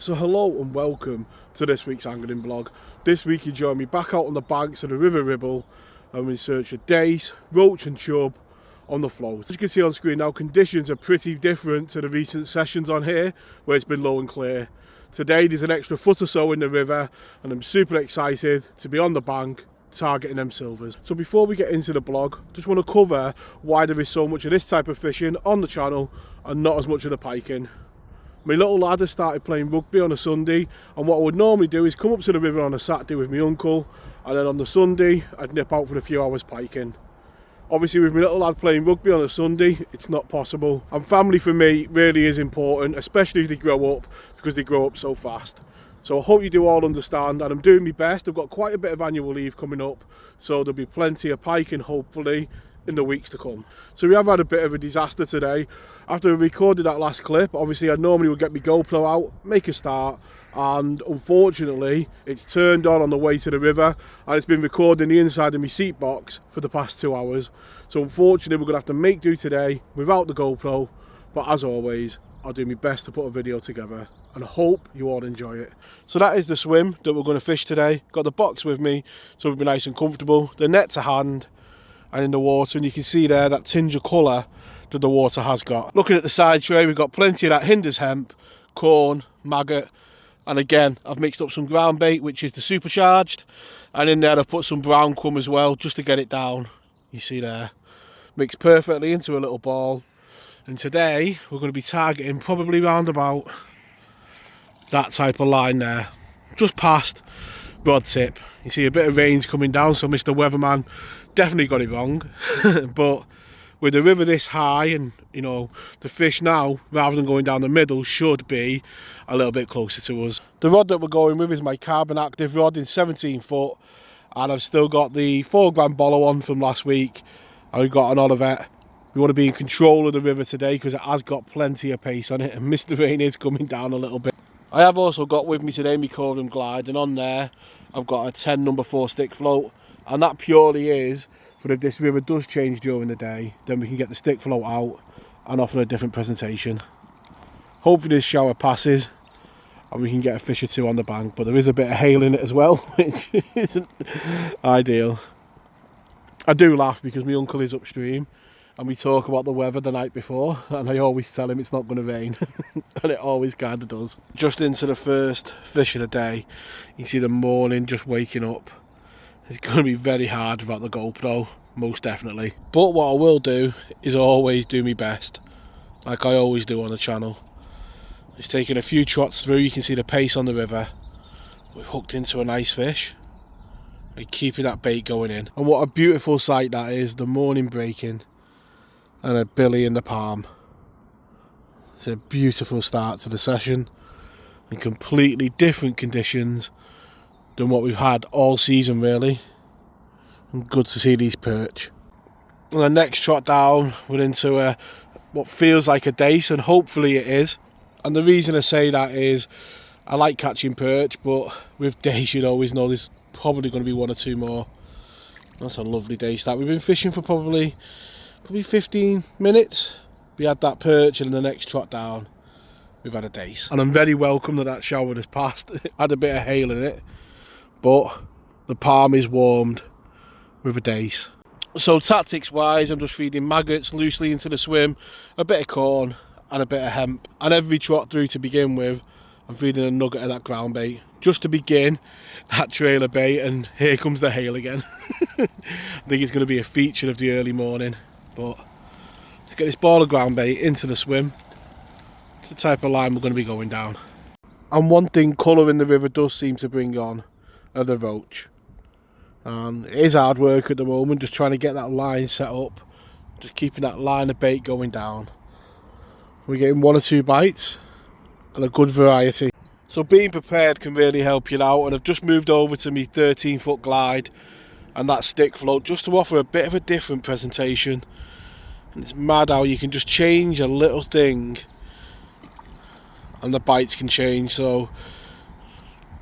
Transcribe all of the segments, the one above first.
So hello and welcome to this week's angling blog. This week you join me back out on the banks of the River Ribble and we search for dace, roach and chub on the float. As you can see on screen now, conditions are pretty different to the recent sessions on here where it's been low and clear. Today there's an extra foot or so in the river and I'm super excited to be on the bank targeting them silvers. So before we get into the blog, just want to cover why there is so much of this type of fishing on the channel and not as much of the piking. My little lad has started playing rugby on a Sunday, and what I would normally do is come up to the river on a Saturday with my uncle, and then on the Sunday I'd nip out for a few hours piking. Obviously with my little lad playing rugby on a Sunday, it's not possible, and family for me really is important, especially as they grow up, because they grow up so fast. So I hope you do all understand, and I'm doing my best. I've got quite a bit of annual leave coming up, so there'll be plenty of piking hopefully in the weeks to come. So we have had a bit of a disaster today. After I recorded that last clip, obviously I normally would get my GoPro out, make a start, and unfortunately it's turned on the way to the river and it's been recording the inside of my seat box for the past 2 hours. So unfortunately we're going to have to make do today without the GoPro, but as always I'll do my best to put a video together and I hope you all enjoy it. So that is the swim that we're going to fish today. Got the box with me so we'll be nice and comfortable, the net to hand and in the water, and you can see there that tinge of colour that the water has got. Looking at the side tray, we've got plenty of that hinders hemp, corn, maggot, and again I've mixed up some ground bait, which is the supercharged, and in there I've put some brown crumb as well just to get it down. You see there, mixed perfectly into a little ball, and today we're going to be targeting probably round about that type of line there, just past rod tip. You see a bit of rain's coming down, so Mr. Weatherman definitely got it wrong. But with the river this high, and you know the fish now rather than going down the middle should be a little bit closer to us. The rod that we're going with is my carbon active rod in 17 foot, and I've still got the 4 gram bolo on from last week, and we've got an Olivet. We want to be in control of the river today because it has got plenty of pace on it, and Mr. Rain is coming down a little bit. I have also got with me today my Cordon Glide, and on there I've got a 10 number 4 stick float, and that purely is for if this river does change during the day, then we can get the stick float out and offer a different presentation. Hopefully this shower passes and we can get a fish or two on the bank, but there is a bit of hail in it as well, which isn't ideal. I do laugh because my uncle is upstream and we talk about the weather the night before, and I always tell him it's not going to rain and it always kind of does. Just into the first fish of the day, you see the morning just waking up. It's going to be very hard without the GoPro, most definitely. But what I will do is always do my best, like I always do on the channel. It's taking a few trots through, you can see the pace on the river. We've hooked into a nice fish. We're keeping that bait going in. And what a beautiful sight that is, the morning breaking and a billy in the palm. It's a beautiful start to the session in completely different conditions than what we've had all season really, and good to see these perch. And the next trot down we're into what feels like a dace, and hopefully it is. And the reason I say that is I like catching perch, but with dace you'd always know there's probably going to be 1 or 2 more. That's a lovely dace that we've been fishing for probably 15 minutes. We had that perch, and the next trot down we've had a dace, and I'm very welcome that shower has passed. It had a bit of hail in it, but the palm is warmed with a dace. So tactics wise, I'm just feeding maggots loosely into the swim, a bit of corn and a bit of hemp, and every trot through to begin with I'm feeding a nugget of that ground bait just to begin that trailer bait. And here comes the hail again. I think it's going to be a feature of the early morning, but to get this ball of ground bait into the swim, it's the type of line we're going to be going down. And one thing colour in the river does seem to bring on are the roach, and it is hard work at the moment just trying to get that line set up, just keeping that line of bait going down. We're getting 1 or 2 bites and a good variety, so being prepared can really help you out. And I've just moved over to my 13 foot glide and that stick float just to offer a bit of a different presentation. And it's mad how you can just change a little thing and the bites can change. So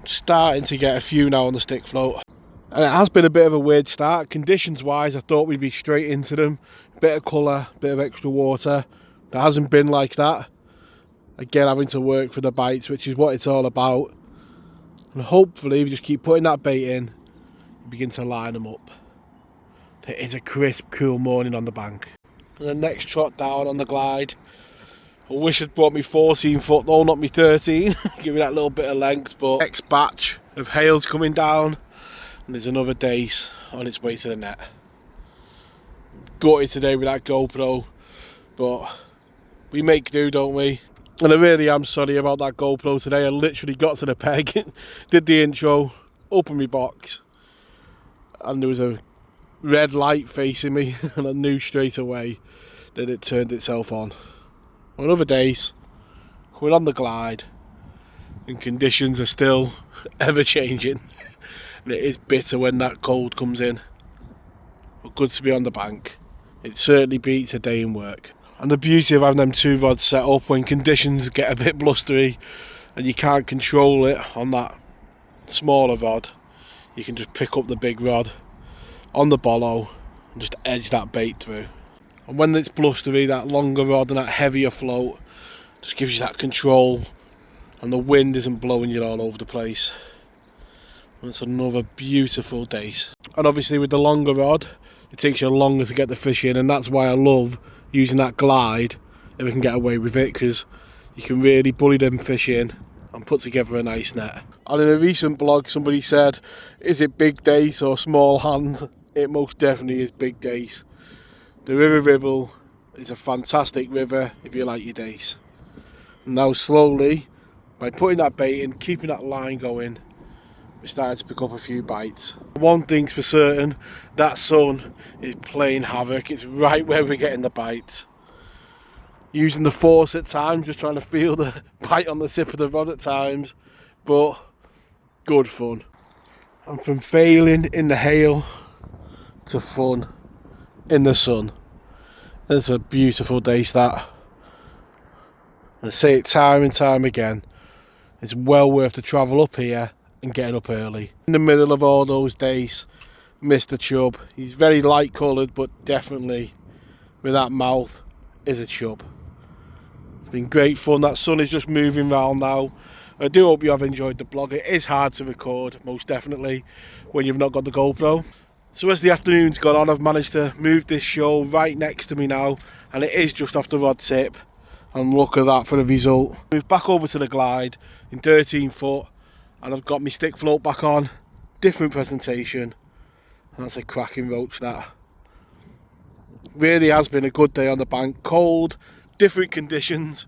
starting to get a few now on the stick float, and it has been a bit of a weird start conditions wise. I thought we'd be straight into them, bit of colour, bit of extra water. It hasn't been like that, again having to work for the bites, which is what it's all about. And hopefully if you just keep putting that bait in, you begin to line them up. It is a crisp, cool morning on the bank. And the next trot down on the glide. I wish I'd brought me 14 foot though, not me 13. Give me that little bit of length. But next batch of hail's coming down, and there's another dace on its way to the net. Gutted today with that GoPro, but we make do, don't we? And I really am sorry about that GoPro today. I literally got to the peg, did the intro, opened my box, and there was a red light facing me, and I knew straight away that it turned itself on. Another days, we're on the glide, and conditions are still ever changing, and it is bitter when that cold comes in. But good to be on the bank. It certainly beats a day in work. And the beauty of having them two rods set up when conditions get a bit blustery and you can't control it on that smaller rod, you can just pick up the big rod on the bolo and just edge that bait through. And when it's blustery, that longer rod and that heavier float just gives you that control, and the wind isn't blowing you all over the place. And it's another beautiful day. And obviously with the longer rod, it takes you longer to get the fish in, and that's why I love using that glide if we can get away with it, because you can really bully them fish in and put together a nice net. And in a recent blog somebody said, is it big dace or small hand? It most definitely is big dace. The River Ribble is a fantastic river if you like your dace. Now slowly, by putting that bait in, keeping that line going, we started to pick up a few bites. One thing's for certain, that sun is playing havoc. It's right where we're getting the bites. Using the force at times, just trying to feel the bite on the tip of the rod at times, but good fun. And from failing in the hail to fun in the sun. It's a beautiful day, that. I say it time and time again, it's well worth the travel up here and getting up early. In the middle of all those days, Mr. Chub, he's very light coloured, but definitely with that mouth is a chub. It's been great fun. That sun is just moving round now. I do hope you have enjoyed the vlog. It is hard to record, most definitely, when you've not got the GoPro. So as the afternoon's gone on, I've managed to move this show right next to me now, and it is just off the rod tip. And look at that for the result. Move back over to the glide in 13 foot. And I've got my stick float back on, different presentation, and that's a cracking roach. That really has been a good day on the bank. Cold, different conditions,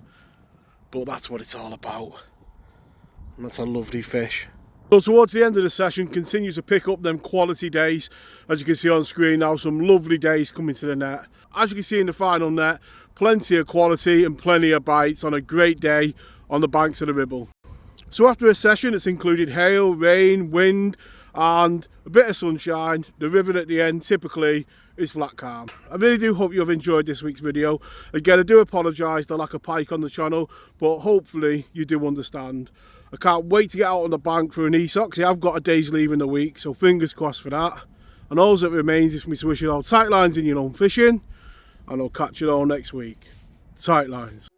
but that's what it's all about, and that's a lovely fish. So towards the end of the session, continue to pick up them quality days. As you can see on screen now, some lovely days coming to the net. As you can see in the final net, plenty of quality and plenty of bites on a great day on the banks of the Ribble. So after a session that's included hail, rain, wind and a bit of sunshine, the river at the end typically is flat calm. I really do hope you have enjoyed this week's video. Again, I do apologise for the lack of pike on the channel, but hopefully you do understand. I can't wait to get out on the bank for an ESOC. I've got a day's leave in the week, so fingers crossed for that. And all that remains is for me to wish you all tight lines in your own fishing, and I'll catch you all next week. Tight lines.